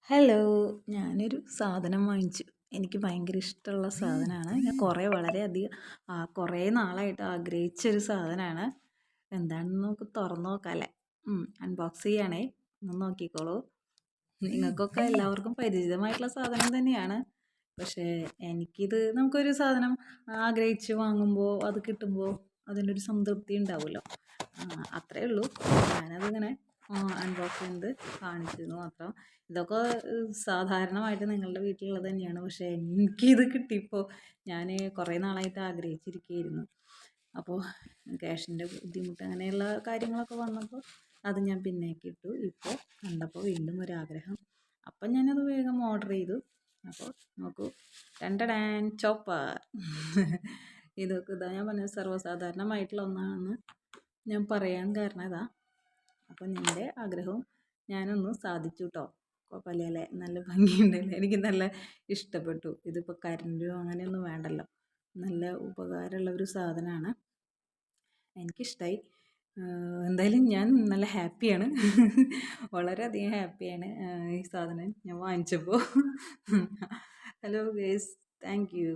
Hello, ഞാനൊരു സാധനം വാങ്ങിച്ചു. എനിക്ക് ഭയങ്കര ഇഷ്ടമുള്ള സാധനമാണ്. ഞാൻ വളരെയധികം കുറേ നാളായിട്ട് ആഗ്രഹിച്ചൊരു സാധനമാണ്. എന്താണെന്ന് നമുക്ക് തുറന്ന് നോക്കാമല്ലേ? അൺബോക്സ് ചെയ്യണേ, ഒന്ന് നോക്കിക്കോളൂ. നിങ്ങൾക്കൊക്കെ എല്ലാവർക്കും പരിചിതമായിട്ടുള്ള സാധനം തന്നെയാണ്. പക്ഷേ നമുക്കൊരു സാധനം ആഗ്രഹിച്ച് വാങ്ങുമ്പോൾ അത് കിട്ടുമ്പോൾ അതിനൊരു സംതൃപ്തി ഉണ്ടാവുമല്ലോ. അത്രയേ ഉള്ളൂ. ഞാനതിങ്ങനെ അൺബോക്സ് ചെയ്ത് കാണിച്ചെന്ന് മാത്രം. ഇതൊക്കെ സാധാരണമായിട്ട് നിങ്ങളുടെ വീട്ടിലുള്ളത് തന്നെയാണ്. പക്ഷേ എനിക്കിത് കിട്ടിയപ്പോൾ ഞാൻ കുറേ നാളായിട്ട് ആഗ്രഹിച്ചിരിക്കുകയായിരുന്നു. അപ്പോൾ ക്യാഷിൻ്റെ ബുദ്ധിമുട്ട് അങ്ങനെയുള്ള കാര്യങ്ങളൊക്കെ വന്നപ്പോൾ അത് ഞാൻ പിന്നേക്ക് ഇട്ടു. ഇപ്പോൾ കണ്ടപ്പോൾ വീണ്ടും ഒരാഗ്രഹം. അപ്പം ഞാനത് വേഗം ഓർഡർ ചെയ്തു. അപ്പോൾ നോക്കൂ, രണ്ടടാൻ ചോപ്പർ. ഇതൊക്കെ ഞാൻ പറഞ്ഞത് സർവ്വസാധാരണമായിട്ടുള്ള ഒന്നാണെന്ന് ഞാൻ പറയാൻ കാരണം ഇതാ. അപ്പം നിൻ്റെ ആഗ്രഹവും ഞാനൊന്ന് സാധിച്ചു കേട്ടോ. കുഴപ്പമില്ലല്ലേ? നല്ല ഭംഗിയുണ്ടല്ലേ? എനിക്ക് നല്ല ഇഷ്ടപ്പെട്ടു. ഇതിപ്പോൾ കറണ്ടോ അങ്ങനെയൊന്നും വേണ്ടല്ലോ. നല്ല ഉപകാരമുള്ള ഒരു സാധനമാണ്. എനിക്കിഷ്ടമായി. എന്തായാലും ഞാൻ നല്ല ഹാപ്പിയാണ്. വളരെയധികം ഹാപ്പിയാണ് ഈ സാധനം ഞാൻ വാങ്ങിച്ചപ്പോൾ. Hello guys, thank U.